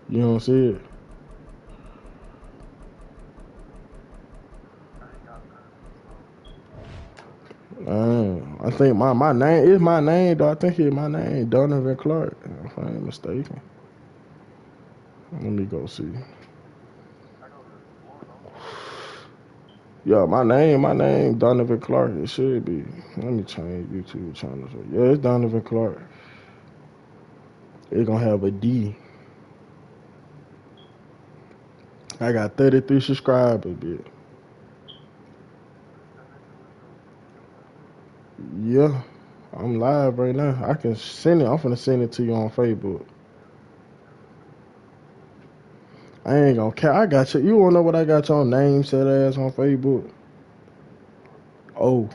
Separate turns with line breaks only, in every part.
You don't see it. I think my name is my name, though. I think it's my name, Donovan Clark, if I ain't mistaken. Let me go see. Yeah, my name, Donovan Clark. It should be. Let me change YouTube channel. Yeah, it's Donovan Clark. It's gonna have a D. I got 33 subscribers, bitch. Yeah, I'm live right now. I can send it. I'm finna send it to you on Facebook. I ain't gonna care. I got you. You wanna know what I got your name set as on Facebook? O.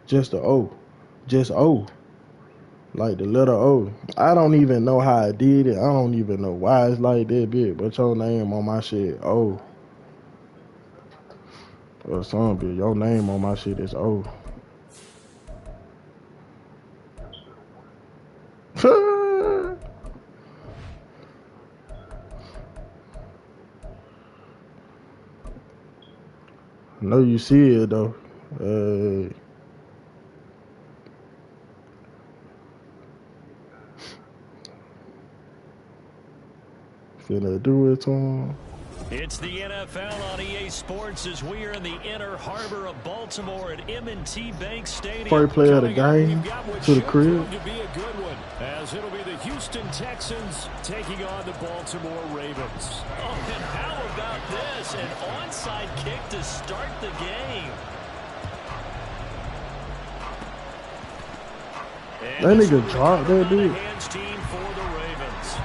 Just the O. Just O. Like the letter O. I don't even know how I did it. I don't even know why it's like that, bitch. But your name on my shit, O. Or something, bitch. Your name on my shit is O. know you see it though. Finna do it to him.
It's the NFL on EA Sports as we are in the inner harbor of Baltimore at M&T Bank Stadium.
First play of the game to the crib.
To be a good one, as it'll be the Houston Texans taking on the Baltimore Ravens. Oh, and how about this? An onside kick to start the game.
That nigga dropped that dude.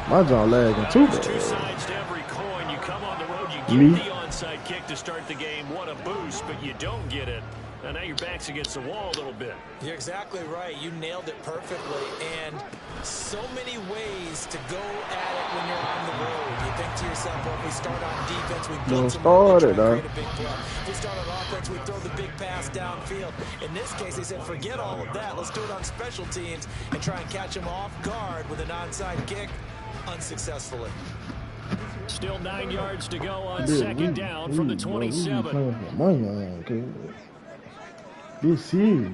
My jaw lagging too bad.
Two sides to every coin. You come on the road, you get the onside kick to start the game. What a boost, but you don't get it. And now your back's against the wall a little bit.
You're exactly right. You nailed it perfectly. And so many ways to go at it when you're on the road. You think to yourself, well, if we start on defense, we build some create a big play. If we start on offense, we throw the big pass downfield. In this case, they said, forget all of that. Let's do it on special teams and try and catch them off guard with an onside kick unsuccessfully.
Still 9 yards to go on second down from the 27.
This serious.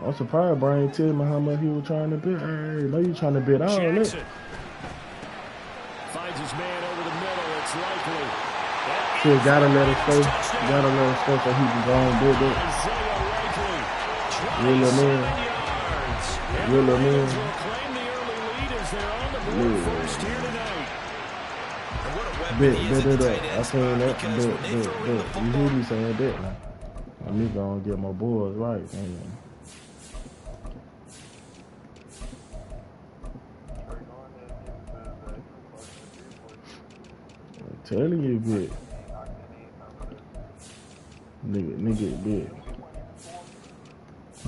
I'm surprised Brian tell me how much he was trying to bet. Hey, know you trying to bet all that.
Finds his man over the middle. It's likely.
Shit, gotta let it stay. Gotta let it stay so he can go and do that. Real little man. Real little man. Bet it up. I seen that. Bet. You hear me saying that now. I'm gonna get my boys right, man. I'm telling you, bitch. Nigga,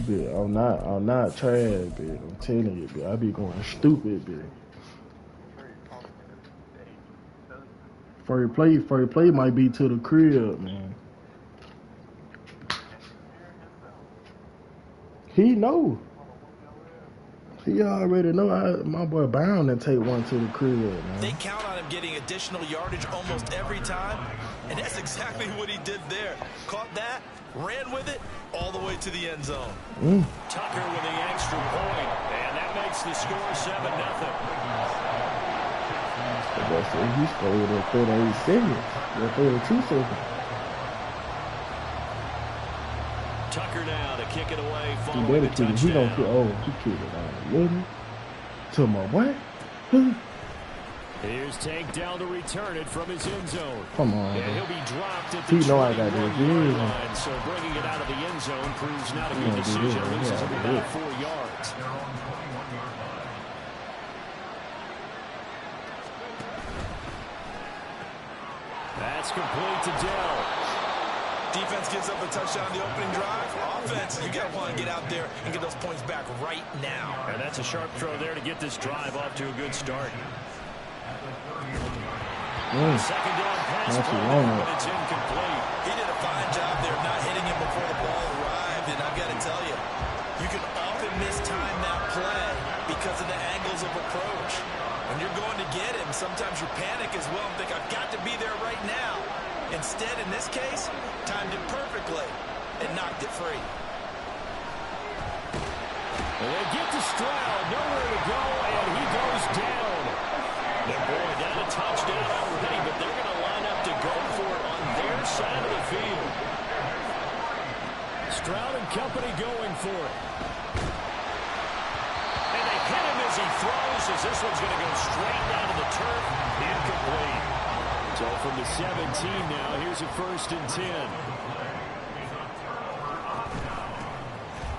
bitch. I'm not trash, bitch. I'm telling you, bitch. I be going stupid, bitch. First play might be to the crib, man. He know. He already know my boy bound to take one to the crib, man.
They count on him getting additional yardage almost every time, and that's exactly what he did there. Caught that, ran with it, all the way to the end zone.
Tucker with the extra point, and that makes the score 7-0.
He scored at 38 seconds, or 32 seconds.
Tucker now to kick it away.
He gonna kick it. He kicked it out. Really? To my boy?
Here's Tank down to return it from his end zone.
Come on.
And he'll be dropped at the 21-yard line. So bringing it out of the end zone proves not a good decision. Loses about 4 yards. That's complete to Dell.
Defense gives up a touchdown the opening drive. Offense, you got to want to get out there and get those points back right now.
And that's a sharp throw there to get this drive off to a good start. Second down pass, but it's incomplete.
He did a fine job there not hitting him before the ball arrived. And I've got to tell you, you can often mistime that play because of the angles of approach. When you're going to get him, sometimes you panic as well and think, I've got to be there right now. Instead, in this case, timed it perfectly and knocked it free.
And they get to Stroud, nowhere to go, and he goes down. And boy, not a touchdown already, but they're going to line up to go for it on their side of the field. Stroud and company going for it. And they hit him as he throws, as this one's going to go straight down to the turf. Incomplete. So from the 17 now, here's a 1st and 10.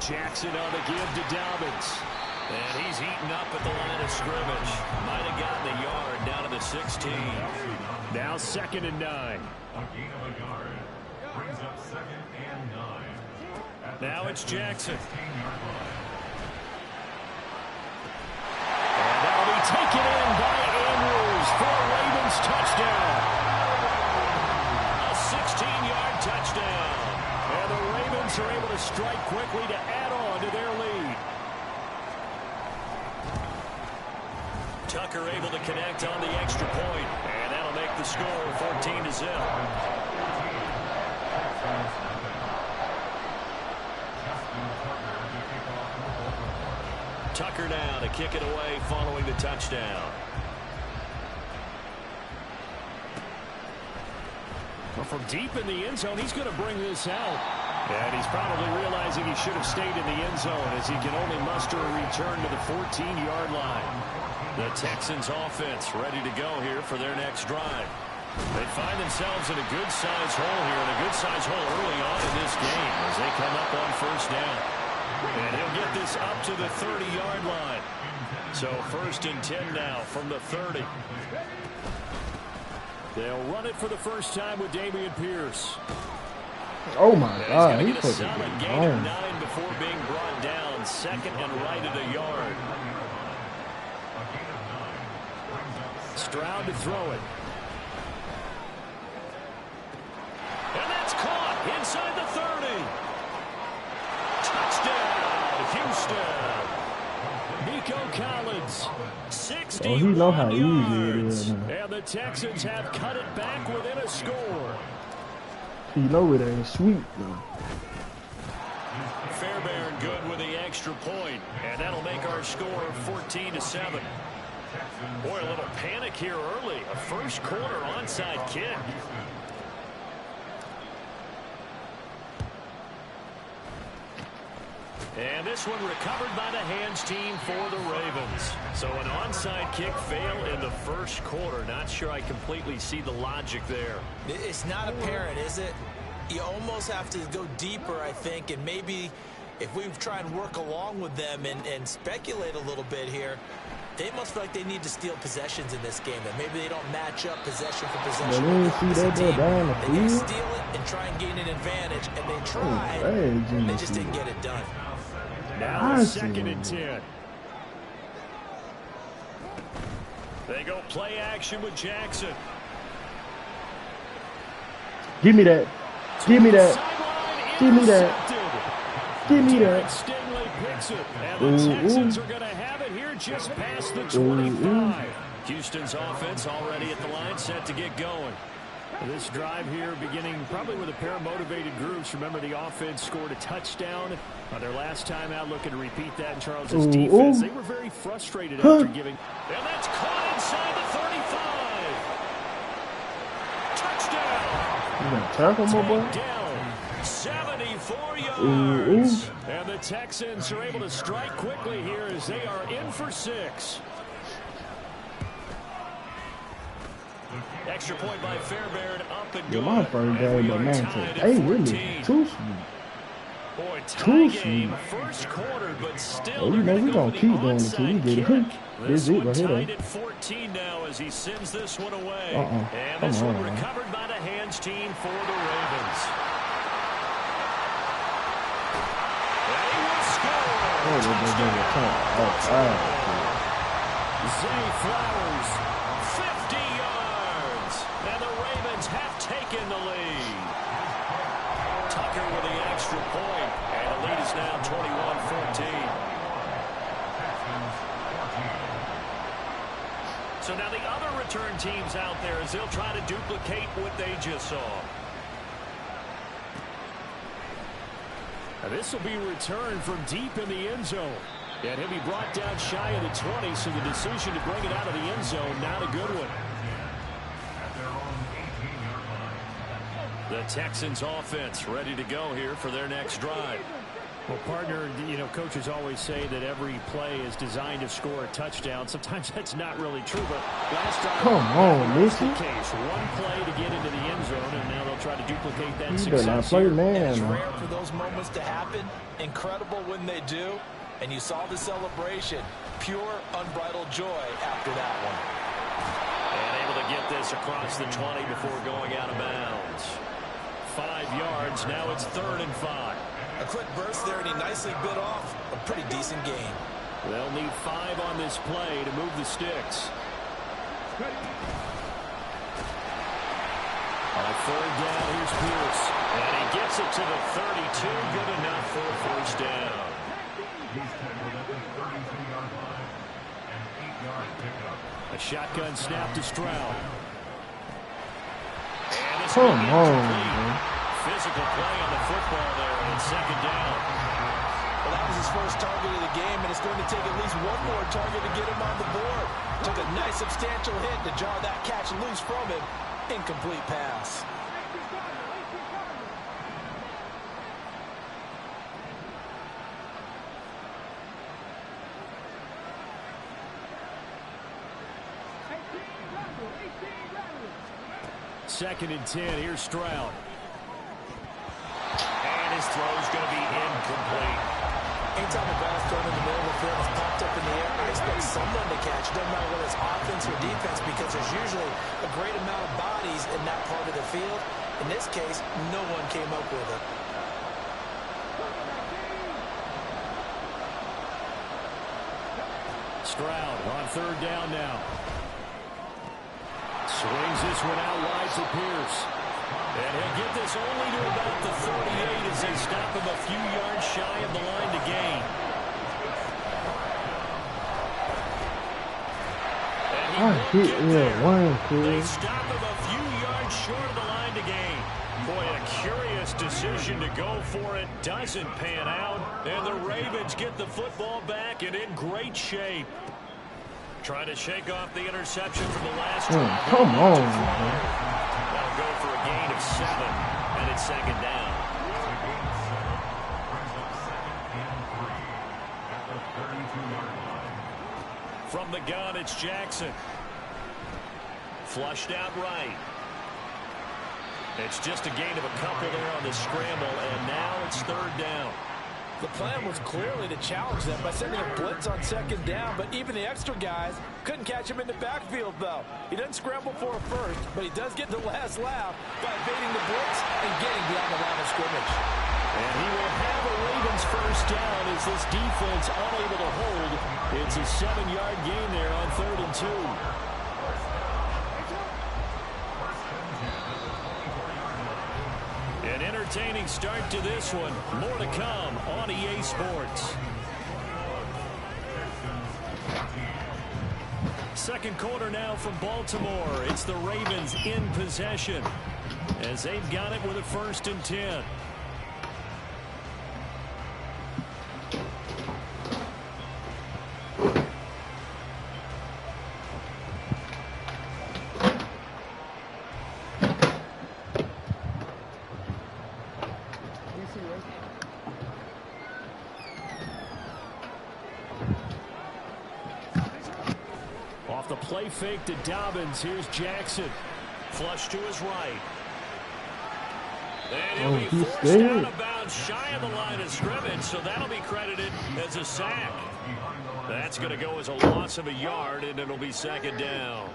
Jackson on the give to Dobbins. And he's eaten up at the line of scrimmage. Might have gotten a yard down to the 16. Now 2nd and 9.
A gain of a yard brings up 2nd and 9.
Now it's Jackson. Taken in by Andrews for a Ravens touchdown. A 16-yard touchdown. And the Ravens are able to strike quickly to add on to their lead. Tucker able to connect on the extra point. And that'll make the score 14-0. Tucker now to kick it away following the touchdown. Well, from deep in the end zone, he's going to bring this out. And he's probably realizing he should have stayed in the end zone as he can only muster a return to the 14-yard line. The Texans offense ready to go here for their next drive. They find themselves in a good-sized hole here, and a good-sized hole early on in this game as they come up on 1st down. And he'll get this up to the 30-yard line. So 1st and 10 now from the 30. They'll run it for the first time with Dameon Pierce.
Oh, my God.
He's going to get a solid gain of 9 before being brought down. 2nd and right of the yard. Stroud to throw it. And that's caught inside the 30. Touchdown, Houston. Nico Collins, 60
he know how easy it
yards.
is.
And the Texans have cut it back within a score.
He know it ain't sweet, though.
Fairbairn good with the extra point, and that'll make our score 14-7. Boy, a little panic here early. A first quarter onside kick. And this one recovered by the hands team for the Ravens. So an onside kick fail in the first quarter. Not sure I completely see the logic there.
It's not apparent, is it? You almost have to go deeper, I think, and maybe if we try and work along with them and speculate a little bit here, they must feel like they need to steal possessions in this game. That maybe they don't match up possession for possession. They need to steal it and try and gain an advantage, and they tried. They just didn't get it done.
Now 2nd and 10. They go play action with Jackson.
Give me that. Give me that. Give me that. Give me that.
Stingley picks it. And the Texans are going to have it here just past the 25. Houston's offense already at the line, set to get going. This drive here beginning probably with a pair of motivated groups. Remember, the offense scored a touchdown on their last time out, looking to repeat that in Charles's defense. They were very frustrated after giving. And that's caught inside the 35. Touchdown.
You gonna tackle my boy?
Down 74 yards. And the Texans are able to strike quickly here as they are in for 6. Extra point by Fairbairn, up and good.
My first game, but man, hey, really, too sweet.
Boy, tie game, first quarter, but still,
you know we gonna keep doing it until we get it.
This one tied at 14 now as he sends this one away. And this one recovered by the hands team for the Ravens. They will score. Zay Flowers, 50 yards, and the Ravens have taken the lead. Tucker with the extra point, and the lead is now 21-14. So now the other return teams out there as they'll try to duplicate what they just saw. Now this will be returned from deep in the end zone. And he'll be brought down shy of the 20, so the decision to bring it out of the end zone, not a good one. The Texans offense ready to go here for their next drive.
Well, partner, you know, coaches always say that every play is designed to score a touchdown. Sometimes that's not really true, but last drive,
come on,
that's the
Missy.
case. One play to get into the end zone, and now they'll try to duplicate that
You
success.
better not play
here.
man.
It's rare for those moments to happen. Incredible when they do. And you saw the celebration. Pure, unbridled joy after that one.
And able to get this across the 20 before going out of bounds. 5 yards. Now it's 3rd and 5.
A quick burst there, and he nicely bit off a pretty decent gain.
They'll need 5 on this play to move the sticks. On 3rd down, here's Pierce. And he gets it to the 32. Good enough for a first down. A shotgun snap to Stroud.
Come on, man.
Physical play on the football there, and it's 2nd down.
Well, that was his first target of the game, and it's going to take at least one more target to get him on the board. Took a nice substantial hit to jar that catch loose from him. Incomplete pass.
Second and 10. Here's Stroud. And his throw's going to be incomplete.
Anytime a ball's thrown in the middle of the field, it's popped up in the air, I expect someone to catch. It doesn't matter whether it's offense or defense, because there's usually a great amount of bodies in that part of the field. In this case, no one came up with it.
Stroud on 3rd down now. Swings this one out wide to Pierce. And he'll get this only to about the 38 as they stop him a few yards shy of the line to gain. They stop him a few yards short of the line to gain. Boy, a curious decision to go for it. Doesn't pan out. And the Ravens get the football back and in great shape. Trying to shake off the interception from the last drive.
Come on.
That'll go for a gain of 7, and it's 2nd down. From the gun, it's Jackson. Flushed out right. It's just a gain of a couple there on the scramble, and now it's 3rd down.
The plan was clearly to challenge them by sending a blitz on 2nd down, but even the extra guys couldn't catch him in the backfield, though. He doesn't scramble for a first, but he does get the last laugh by evading the blitz and getting beyond the line of scrimmage.
And he will have a Ravens first down as this defense unable to hold. It's a 7-yard gain there on 3rd and 2. An entertaining start to this one. More to come on EA Sports. Second quarter now from Baltimore. It's the Ravens in possession as they've got it with a 1st and 10. Off the play fake to Dobbins. Here's Jackson. Flush to his right. And he'll be forced out of bounds shy of the line of scrimmage, so that'll be credited as a sack. That's going to go as a loss of a yard, and it'll be 2nd down.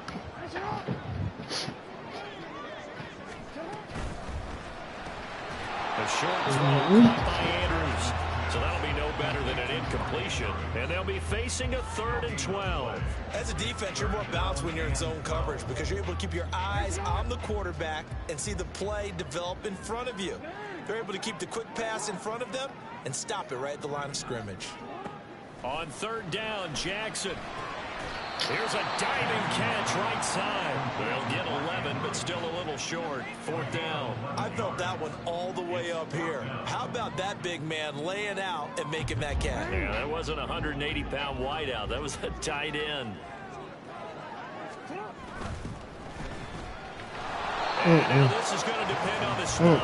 A short throw caught by Andrews. So that'll be no better than an incompletion. And they'll be facing a 3rd and 12.
As a defense, you're more balanced when you're in zone coverage because you're able to keep your eyes on the quarterback and see the play develop in front of you. They're able to keep the quick pass in front of them and stop it right at the line of scrimmage.
On 3rd down, Jackson. Here's a diving catch right side. They'll get 11, but still a little short. 4th down.
I felt that one all the way up here. How about that big man laying out and making that catch?
Yeah, that wasn't a 180-pound wideout. That was a tight end. And now this is going to depend on the spot.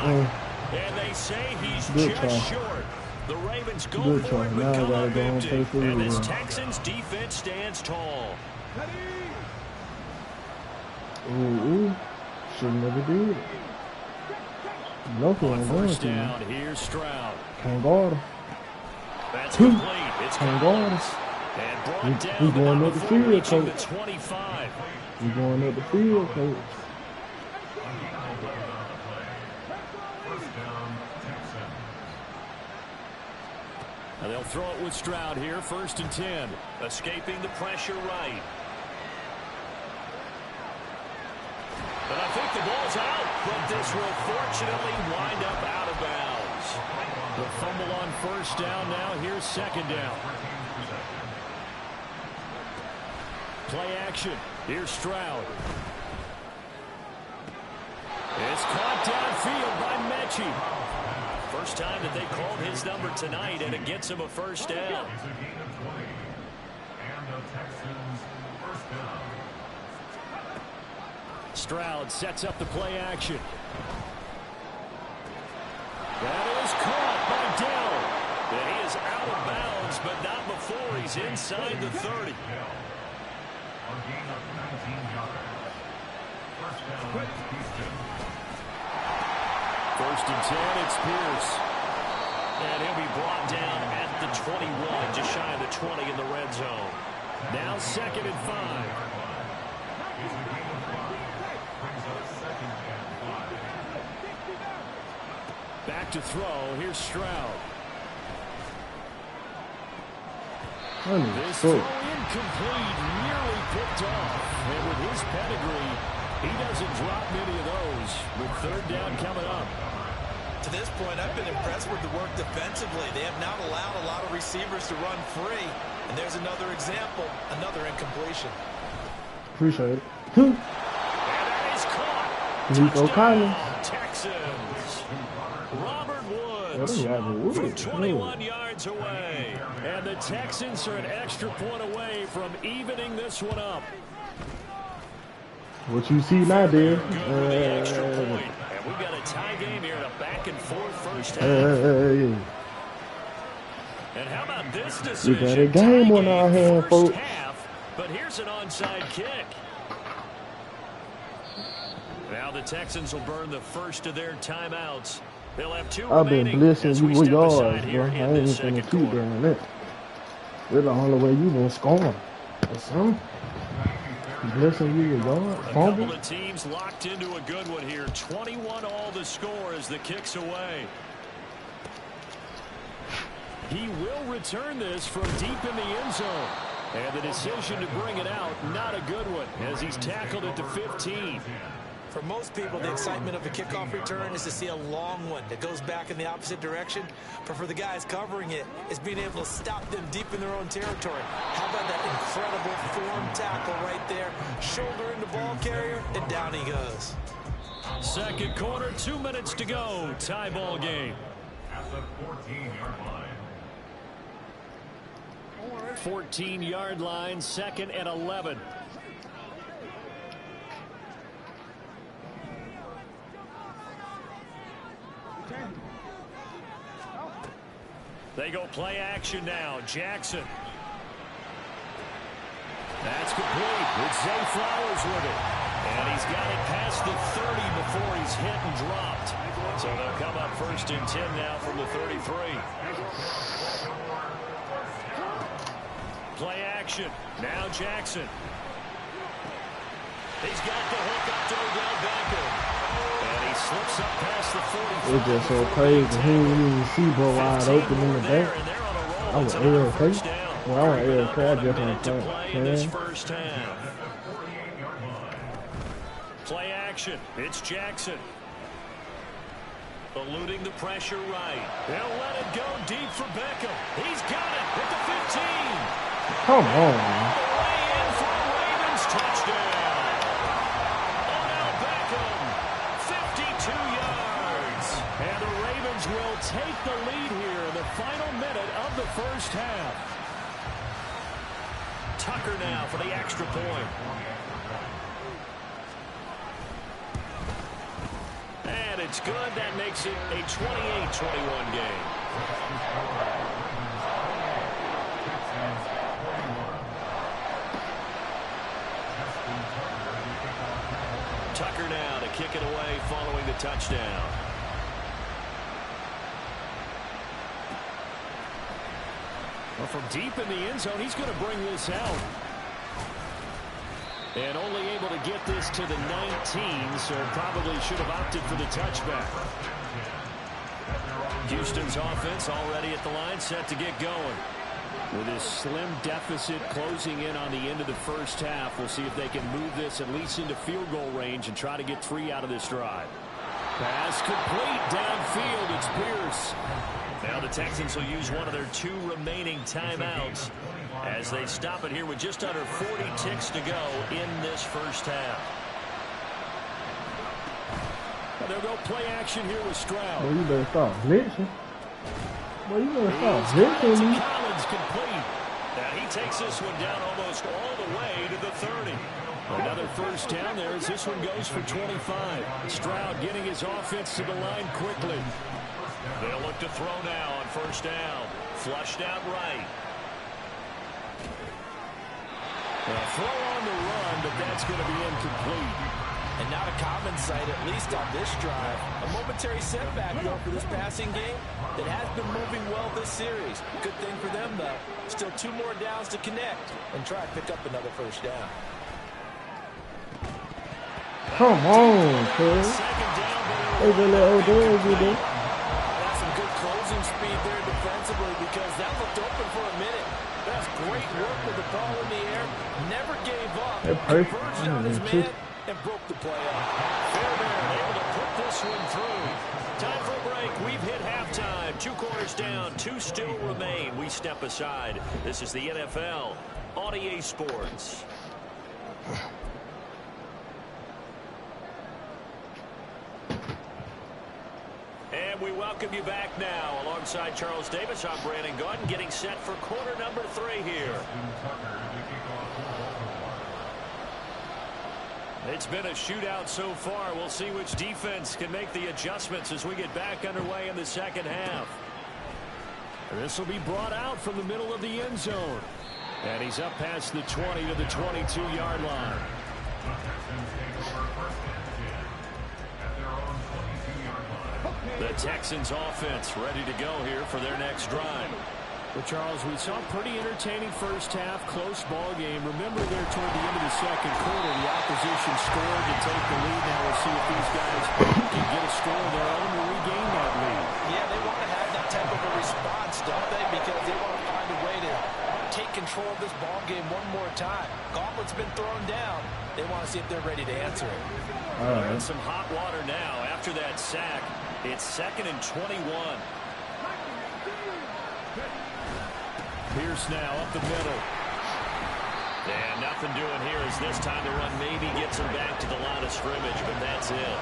And they say he's just short. The Ravens go for it, but come up empty. And this Texans defense stands tall.
Ooh. Should never do it.
On first down, here's Stroud.
Can't guard him.
That's complete. It's
can't guard him.
And brought down,
We going up the field,
to
coach.
25.
We going up the field, coach.
And they'll throw it with Stroud here, 1st and 10. Escaping the pressure right. But I think the ball's out, but this will fortunately wind up out of bounds. The fumble on 1st down now. Here's 2nd down. Play action. Here's Stroud. It's caught downfield by Mechie. First time that they called his number tonight, and it gets him a 1st down. Stroud sets up the play action. That is caught by Dell. And he is out of bounds, but not before he's inside the 30. First and 10, it's Pierce. And he'll be brought down at the 21, just shy of the 20 in the red zone. Now 2nd and 5. Back to throw. Here's Stroud. This throw incomplete, nearly picked off. And with his pedigree, he doesn't drop many of those. With 3rd down coming up.
To this point, I've been impressed with the work defensively. They have not allowed a lot of receivers to run free. And there's another example, another incompletion.
Appreciate it.
And that is caught.
Nico Collins.
Texans. Robert Woods from 21 yards away. And the Texans are an extra point away from evening this one up.
What you see now, dear?
Extra point. And we've got a tie game here in a back-and-forth first half.
Hey.
And how about this decision?
We got a game on our hands, folks.
But here's an onside kick. Now the Texans will burn the first of their timeouts. They'll have 2
I've been
remaining
blessing you with yards, bro. I
here in
ain't
this
gonna
second
keep
quarter.
doing that. That's the only way you gonna score. Or something. Blessing you with yards.
A couple of teams locked into a good one here. 21 all the score as the kick's away. He will return this from deep in the end zone. And the decision to bring it out, not a good one, as he's tackled at the 15.
For most people, the excitement of a kickoff return is to see a long one that goes back in the opposite direction. But for the guys covering it, it's being able to stop them deep in their own territory. How about that incredible form tackle right there? Shoulder in the ball carrier, and down he goes.
Second quarter, 2 minutes to go. Tie ball game.
At the 14-yard line.
14-yard line, 2nd and 11. They go play action now. Jackson. That's complete. It's Zay Flowers with it. And he's got it past the 30 before he's hit and dropped. So they'll come up 1st and 10 now from the 33. Play action. Now Jackson. He's got the hook up to Odell Beckham. And he slips up past the 45.
It's just so crazy. He didn't even see bro wide open in the back. I was ALK. Well, I was ALK. I just want to play.
Play action. It's Jackson. Eluding the pressure right. They'll let it go deep for Beckham. He's got it at the 15.
Come on, man.
Way in for a Tucker now for the extra point. And it's good. That makes it a 28-21 game. Tucker now to kick it away following the touchdown. Well, from deep in the end zone, he's going to bring this out. And only able to get this to the 19, so probably should have opted for the touchback. Houston's offense already at the line, set to get going. With his slim deficit closing in on the end of the first half, we'll see if they can move this at least into field goal range and try to get 3 out of this drive. Pass complete downfield. It's Pierce. Now the Texans will use one of their 2 remaining timeouts as they stop it here with just under 40 ticks to go in this first half. Well, they'll go play action here with Stroud.
Well, you better stop blitzing. Well, you better stop blitzing.
Collins complete. Now he takes this one down almost all the way to the 30. Another first down there as this one goes for 25. Stroud getting his offense to the line quickly. They'll look to throw now on first down. Flushed out right. A throw on the run, but that's going to be incomplete.
And not a common sight, at least on this drive. A momentary setback, though, for this passing game that has been moving well this series. Good thing for them, though. Still 2 more downs to connect and try to pick up another first down.
Come on, Cuz. Hey, little Odell, you do.
That's some good closing speed there defensively because that looked open for a minute. That's great work with the ball in the air. Never gave up. Converged on his man and broke the play up.
Fairbairn able to put this one through. Time for a break. We've hit halftime. 2 quarters down. 2 still remain. We step aside. This is the NFL on EA Sports. And we welcome you back now. Alongside Charles Davis, I'm Brandon Gaudin, getting set for quarter number 3 here. It's been a shootout so far. We'll see which defense can make the adjustments as we get back underway in the second half. This will be brought out from the middle of the end zone. And he's up past the 20 to the 22-yard line. The Texans offense ready to go here for their next drive.
Well, Charles, we saw a pretty entertaining first half, close ball game. Remember there toward the end of the second quarter, the opposition scored to take the lead. Now we'll see if these guys can get a score of their own to regain that lead.
Yeah, they want to have that type of a response, don't they? Because they want to find a way to take control of this ball game one more time. Gauntlet's been thrown down. They want to see if they're ready to answer it.
And some hot water now after that sack. It's 2nd and 21.
Pierce now up the middle.
And nothing doing here as this time the run maybe gets him back to the line of scrimmage, but that's it.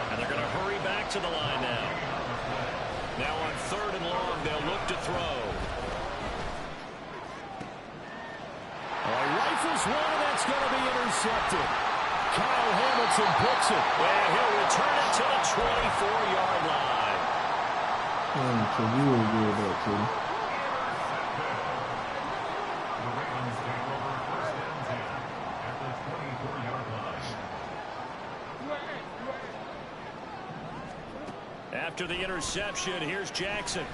And they're going to hurry back to the line now. Now on 3rd and long, they'll look to throw.
Rifles one, and that's going to be intercepted. Kyle Hamilton picks it.
And he'll return it to the 24-yard line.
So you will do that too.
After the interception, here's Jackson.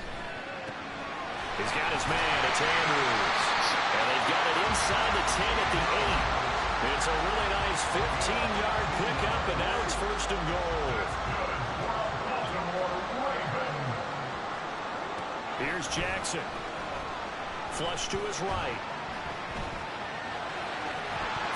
He's got his man. It's Andrews. And they've got it inside the 10 at the 8. It's a really nice 15-yard pickup, and now it's 1st and goal. Here's Jackson. Flush to his right.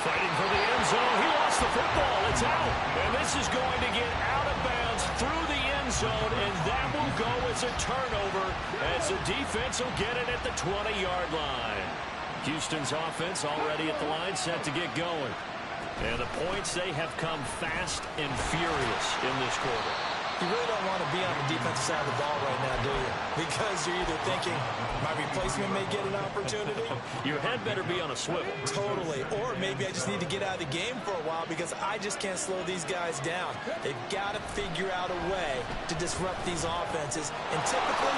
Fighting for the end zone. He lost the football. It's out. And this is going to get out of bounds through the end zone, and that will go as a turnover as the defense will get it at the 20-yard line. Houston's offense already at the line, set to get going. And the points, they have come fast and furious in this quarter.
You really don't want to be on the defensive side of the ball right now, do you? Because you're either thinking, my replacement may get an opportunity.
Your head better be on a swivel.
Totally. Or maybe I just need to get out of the game for a while because I just can't slow these guys down. They've got to figure out a way to disrupt these offenses. And typically,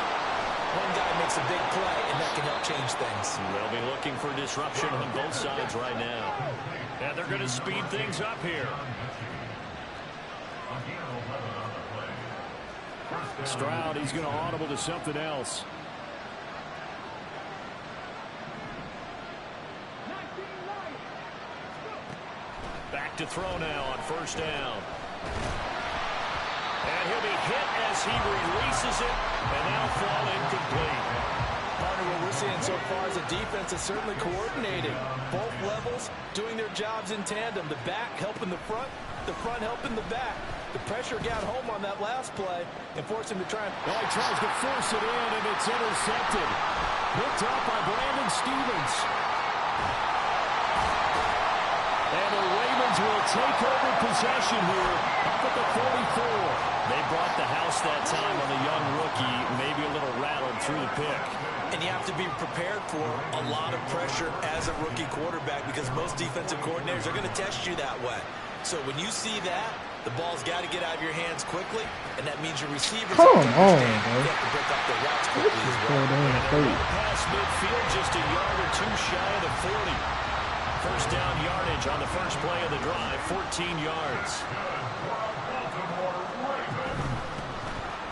one guy makes a big play, and that can help change things.
They'll be looking for disruption on both sides right now. And they're going to speed things up here.
Stroud, he's going to audible to something else.
Back to throw now on first down. And he'll be hit as he releases it, and now fall incomplete.
Partner, what we're seeing so far is a defense that's certainly coordinating. Both levels doing their jobs in tandem. The back helping the front helping the back. The pressure got home on that last play and forced him to try and...
Oh, he tries to force it in, and it's intercepted. Picked up by Brandon Stevens. And the Ravens will take over possession here up at the 44.
They brought the house that time on the young rookie, maybe a little rattled through the pick.
And you have to be prepared for a lot of pressure as a rookie quarterback because most defensive coordinators are going to test you that way. So when you see that, the ball's got to get out of your hands quickly, and that means your receivers
Come on,
you have to break up their routes quickly as well.
Past midfield, just a yard or two shy of the 40. First down yardage on the first play of the drive, 14 yards.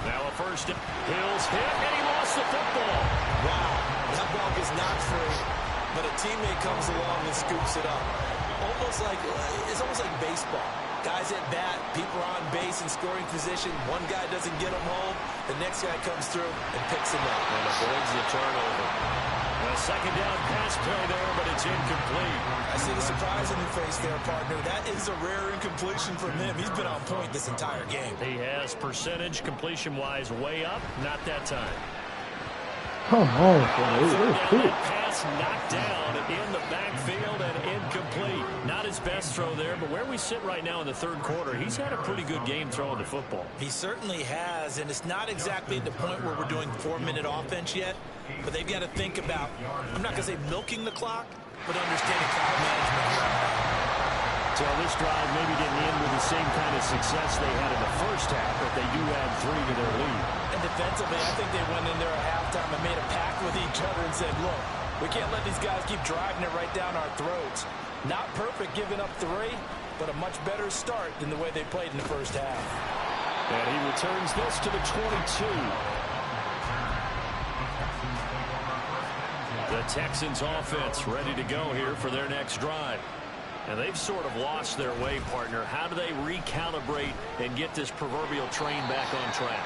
Now a first. Hills hit, and he lost the football.
Wow, that ball is not free, but a teammate comes along and scoops it up. It's almost like baseball. Guys at bat, people are on base in scoring position. One guy doesn't get them home. The next guy comes through and picks him up.
And avoids the turnover. A second down pass play there, but it's incomplete.
I see the surprise in your face there, partner. That is a rare incompletion from him. He's been on point this entire game.
He has percentage completion-wise way up. Not that time.
Come on, boy.
Pass knocked down in the backfield and incomplete. Not his best throw there, but where we sit right now in the third quarter, he's had a pretty good game throwing the football.
He certainly has, and it's not exactly the point where we're doing 4-minute offense yet, but they've got to think about, I'm not going to say milking the clock, but understanding clock management.
So this drive maybe didn't end with the same kind of success they had in the first half, but they do add 3 to their lead.
And defensively, I think they went in there at halftime and made a pact with each other and said, look, we can't let these guys keep driving it right down our throats. Not perfect giving up 3, but a much better start than the way they played in the first half.
And he returns this to the 22. The Texans offense ready to go here for their next drive. And they've sort of lost their way, partner. How do they recalibrate and get this proverbial train back on track?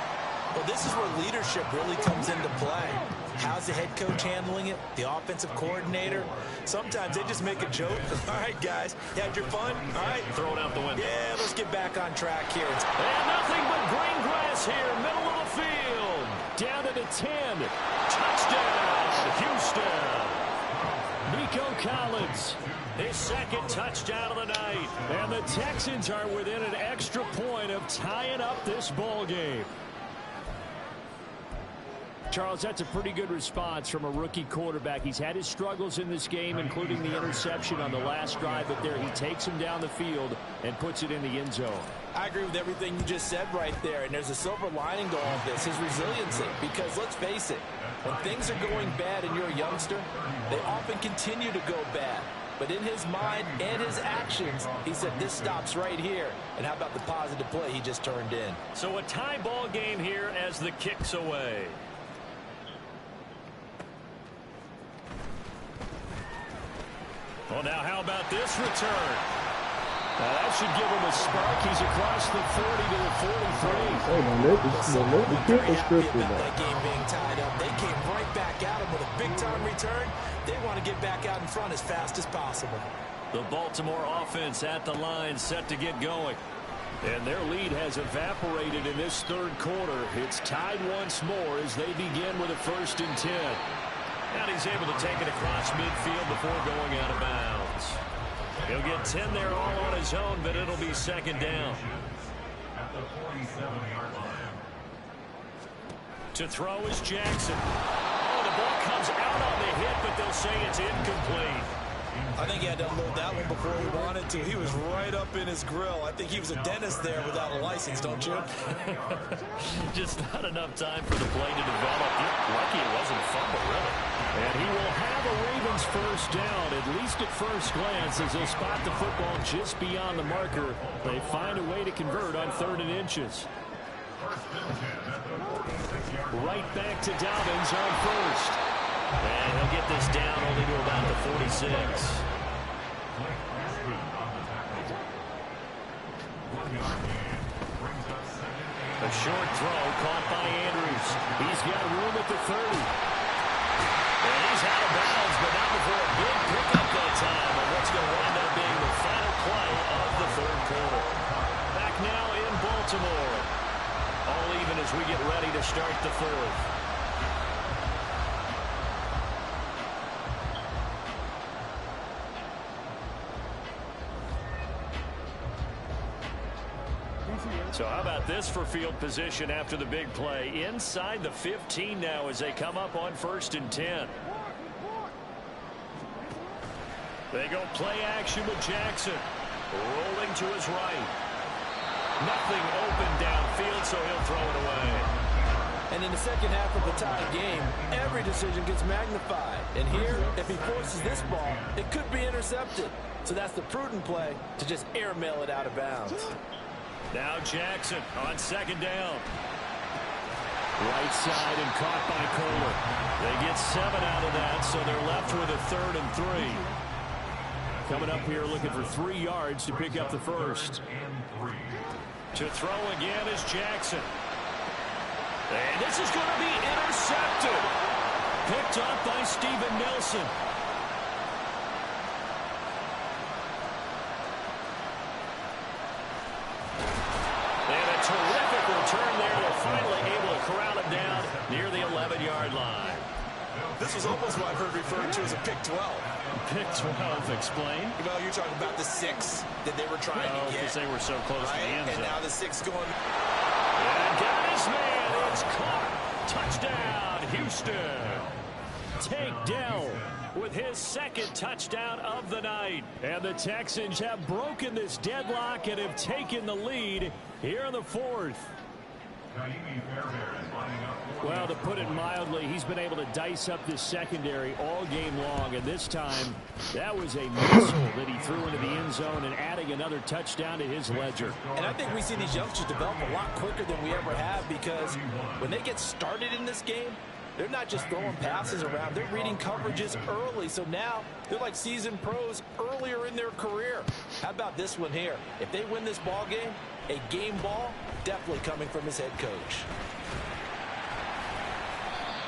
Well, this is where leadership really comes into play. How's the head coach handling it? The offensive coordinator? Sometimes they just make a joke. All right, guys, you had your fun? All right.
Throw it out the window.
Yeah, let's get back on track here.
And nothing but green grass here, middle of the field. Down to the 10. Touchdown, Houston.
Nico Collins,
his second touchdown of the night.
And the Texans are within an extra point of tying up this ball game. Charles, that's a pretty good response from a rookie quarterback. He's had his struggles in this game, including the interception on the last drive, but there he takes him down the field and puts it in the end zone.
I agree with everything you just said right there, and there's a silver lining to all of this, his resiliency, because let's face it, when things are going bad and you're a youngster, they often continue to go bad. But in his mind and his actions, he said, this stops right here. And how about the positive play he just turned in?
So a tie ball game here as the kick's away. Well, now how about this return? Now that should give him a spark. He's across the 40 to the 43.
Very happy about that game being tied up. They came right back at him with a big-time return. They want to get back out in front as fast as possible.
The Baltimore offense at the line, set to get going.
And their lead has evaporated in this third quarter. It's tied once more as they begin with a 1st and 10.
And he's able to take it across midfield before going out of bounds. He'll get 10 there all on his own, but it'll be 2nd down.
at the 47-yard line.
To throw is Jackson. Oh, the ball comes out on the hit, but they'll say it's incomplete.
I think he had to unload that one before he wanted to. He was right up in his grill. I think he was a dentist there without a license, don't you?
Just not enough time for the play to develop. Lucky it wasn't a fumble, really. And he will have a Ravens first down, at least at first glance, as they'll spot the football just beyond the marker. They find a way to convert on 3rd and inches. Right back to Dobbins on first. And he'll get this down only to about the 46. A short throw caught by Andrews. He's got room at the 30. And he's out of bounds, but not before a big pickup that time on what's going to wind up being the final play of the 3rd quarter. Back now in Baltimore. All even as we get ready to start the 4th. So how about this for field position after the big play? Inside the 15 now as they come up on 1st and 10. They go play action with Jackson. Rolling to his right. Nothing open downfield, so he'll throw it away.
And in the second half of the tied game, every decision gets magnified. And here, if he forces this ball, it could be intercepted. So that's the prudent play to just airmail it out of bounds.
Now Jackson on 2nd down. Right side and caught by Kohler. They get 7 out of that, so they're left with a 3rd and 3. Coming up here looking for 3 yards to pick up the first. To throw again is Jackson. And this is going to be intercepted. Picked up by Steven Nelson. Terrific return there. They're finally able to corral it down near the 11-yard line.
This was almost what I've heard referred to as a pick 12.
Pick 12, explain.
Well, you're talking about the 6 that they were trying to get.
Because they were so close to the end zone.
And now the 6 going.
And got his man. It's caught. Touchdown, Houston. Take Dell with his 2nd touchdown of the night. And the Texans have broken this deadlock and have taken the lead here in the 4th. Well, to put it mildly, he's been able to dice up this secondary all game long, and this time that was a missile that he threw into the end zone and adding another touchdown to his ledger.
And I think we see these youngsters develop a lot quicker than we ever have, because when they get started in this game, they're not just throwing passes around. They're reading coverages early. So now they're like seasoned pros earlier in their career. How about this one here? If they win this ball game, a game ball definitely coming from his head coach.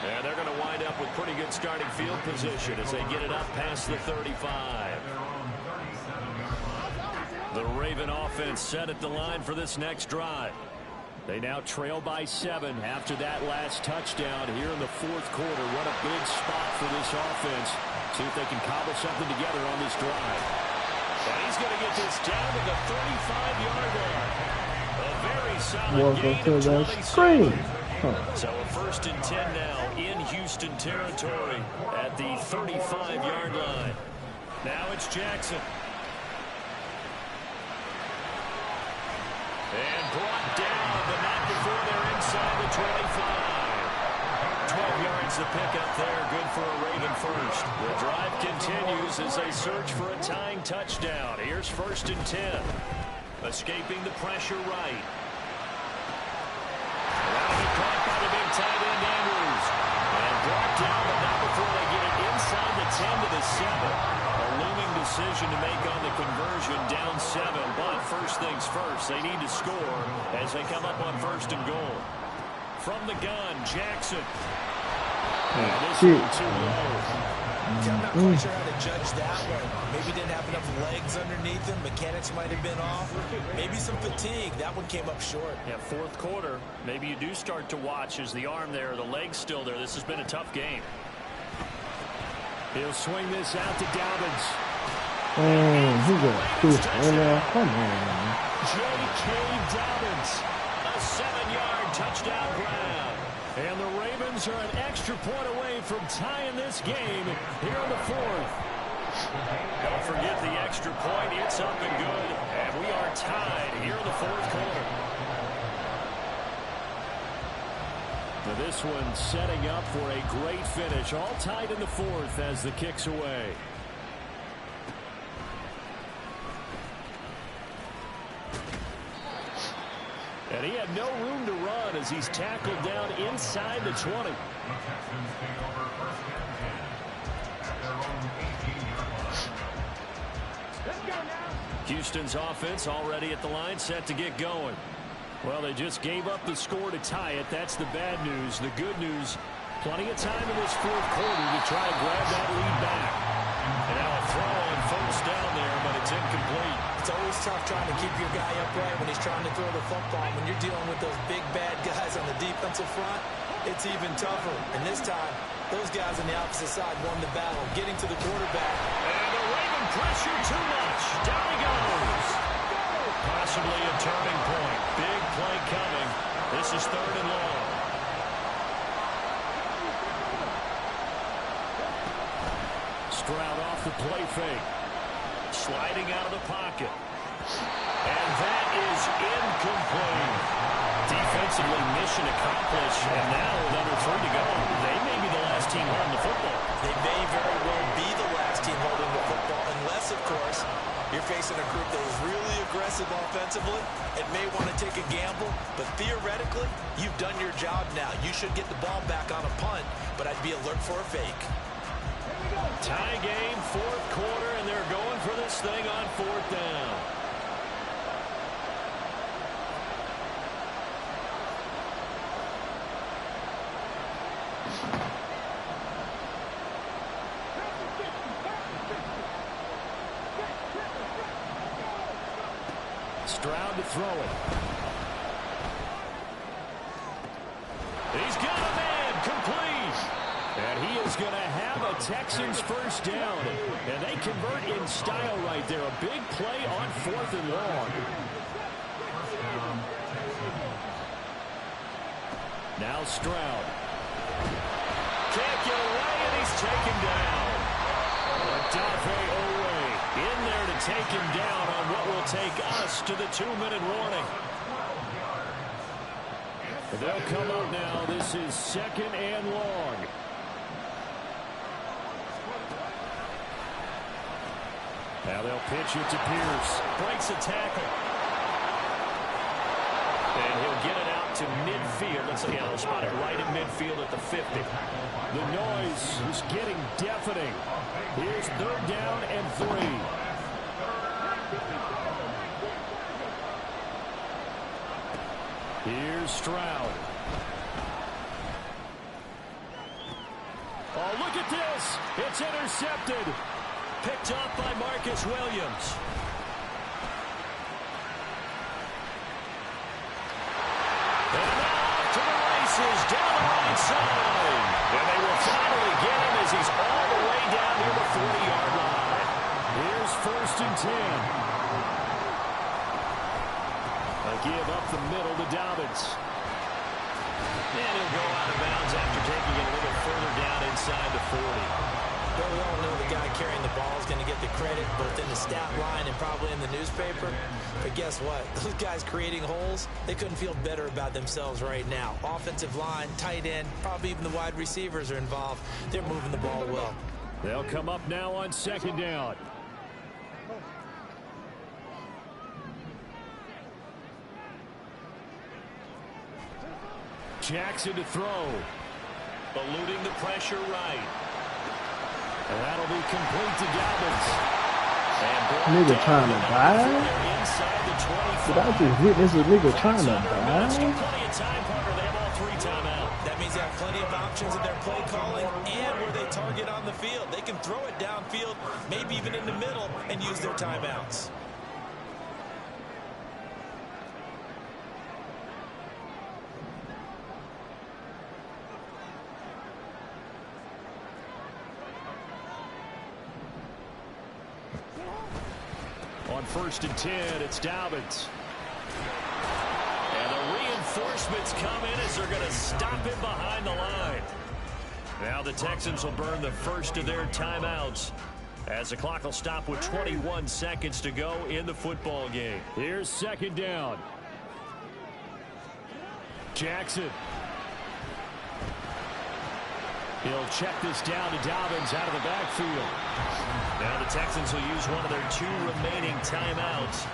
And they're going to wind up with pretty good starting field position as they get it up past the 35. The Raven offense set at the line for this next drive. They now trail by 7 after that last touchdown here in the 4th quarter. What a big spot for this offense. See if they can cobble something together on this drive. And he's going to get this down to the 35-yard line. A very solid gain of 27. So a 1st and 10 now in Houston territory at the 35-yard line. Now it's Jackson. And brought down, but not before they're inside the 25. 12 yards to pick up there. Good for a Raven first. The drive continues as they search for a tying touchdown. Here's 1st and 10. Escaping the pressure right. That'll be caught by the big tight end Andrews. And brought down, but not before they get it inside the 10 to the 7. A looming decision to make on the conversion, down 7. But first things first, they need to score as they come up on 1st and goal. From the gun, Jackson. This one too low.
I'm not quite sure how to judge that one. Maybe didn't have enough legs underneath him. Mechanics might have been off. Maybe some fatigue. That one came up short.
Yeah, 4th quarter. Maybe you do start to watch as the arm there, the leg's still there. This has been a tough game. He'll swing this out to Dobbins.
He got pushed in there. Come on, man.
J.K. Dobbins, a 7-yard touchdown grab. And the Ravens are an extra point away from tying this game here in the fourth. Don't forget the extra point. It's up and good. And we are tied here in the fourth quarter. Now this one setting up for a great finish. All tied in the fourth as the kick's away. And he had no room to run as he's tackled down inside the 20.
The Texans take over first and 10 at their own 18-yard line.
Houston's offense already at the line, set to get going. Well, they just gave up the score to tie it. That's the bad news. The good news, plenty of time in this fourth quarter to try to grab that lead back. And now a throw on first down there, but it's incomplete.
It's always tough trying to keep your guy upright when he's trying to throw the football. When you're dealing with those big, bad guys on the defensive front, it's even tougher. And this time, those guys on the opposite side won the battle, getting to the quarterback.
And the Raven pressure too much. Down he goes. Possibly a turning point. Big play coming. This is 3rd and long. Stroud off the play fake. Sliding out of the pocket. And that is incomplete. Defensively, mission accomplished. And now with under 3 to go, they may be the last team holding the football.
They may very well be the last team holding the football, unless, of course, you're facing a group that is really aggressive offensively and may want to take a gamble. But theoretically, you've done your job now. You should get the ball back on a punt, but I'd be alert for a fake.
Tie game, fourth quarter, and they're going for this thing on 4th down. Stroud to throw it. He's got a man, complete. And he is going to have a Texans first down. And they convert in style right there. A big play on 4th and long. Now Stroud. Can't get away, and he's taken down. Odafe Owe in there to take him down on what will take us to the 2-minute warning. They'll come up now. This is 2nd and long. Now they'll pitch it to Pierce. Breaks a tackle. And he'll get it out to midfield. Let's see, I'll spot it right at midfield at the 50. The noise is getting deafening. Here's 3rd down and 3. Here's Stroud. Oh, look at this. It's intercepted. Picked up by Marcus Williams. And now off to the races down the right side. And they will finally get him as he's all the way down near the 40-yard line. Here's 1st and 10. A give up the middle to Dobbins. And he'll go out of bounds after taking it a little further down inside the 40.
Well, we all know the guy carrying the ball is going to get the credit both in the stat line and probably in the newspaper. But guess what? Those guys creating holes, they couldn't feel better about themselves right now. Offensive line, tight end, probably even the wide receivers are involved. They're moving the ball well.
They'll come up now on 2nd down. Jackson to throw. Eluding the pressure right. And that'll be complete to Dobbins.
Nigga trying to die? Did I just witness a nigga trying to die?
Plenty of time, Parker. They have all 3 timeouts. That means they have plenty of options in their play calling and where they target on the field. They can throw it downfield, maybe even in the middle, and use their timeouts.
on 1st and 10. It's Dobbins. And the reinforcements come in as they're going to stop him behind the line. Now the Texans will burn the first of their timeouts as the clock will stop with 21 seconds to go in the football game.
Here's 2nd down. Jackson. He'll check this down to Dobbins out of the backfield.
Now the Texans will use one of their 2 remaining timeouts.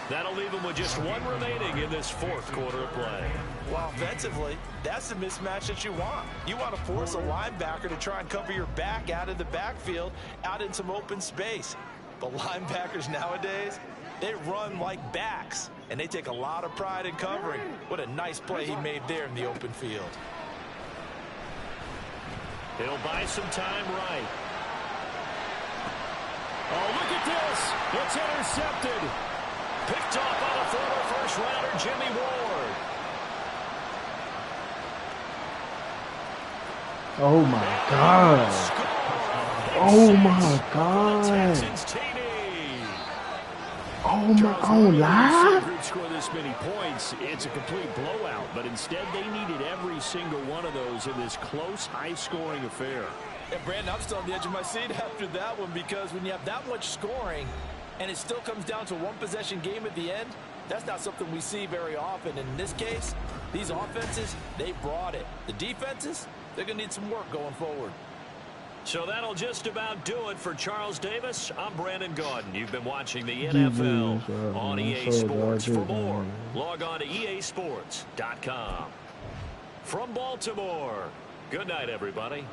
That'll leave them with just 1 remaining in this 4th quarter of play.
Well, offensively, that's the mismatch that you want. You want to force a linebacker to try and cover your back out of the backfield, out in some open space. But linebackers nowadays, they run like backs, and they take a lot of pride in covering. What a nice play he made there in the open field.
He'll buy some time right.
Oh, look at this. It's intercepted.
Picked off by the former first-rounder Jimmy Ward.
Oh, my God. Oh, my God. Oh, my God. Live?
Group score this many points, it's a complete blowout. But instead, they needed every single one of those in this close, high-scoring affair.
And, Brandon, I'm still on the edge of my seat after that one because when you have that much scoring and it still comes down to 1-possession game at the end, that's not something we see very often. In this case, these offenses, they brought it. The defenses, they're going to need some work going forward.
So that'll just about do it for Charles Davis. I'm Brandon Gaudin. You've been watching the NFL on EA Sports. For more, log on to easports.com. From Baltimore, good night, everybody.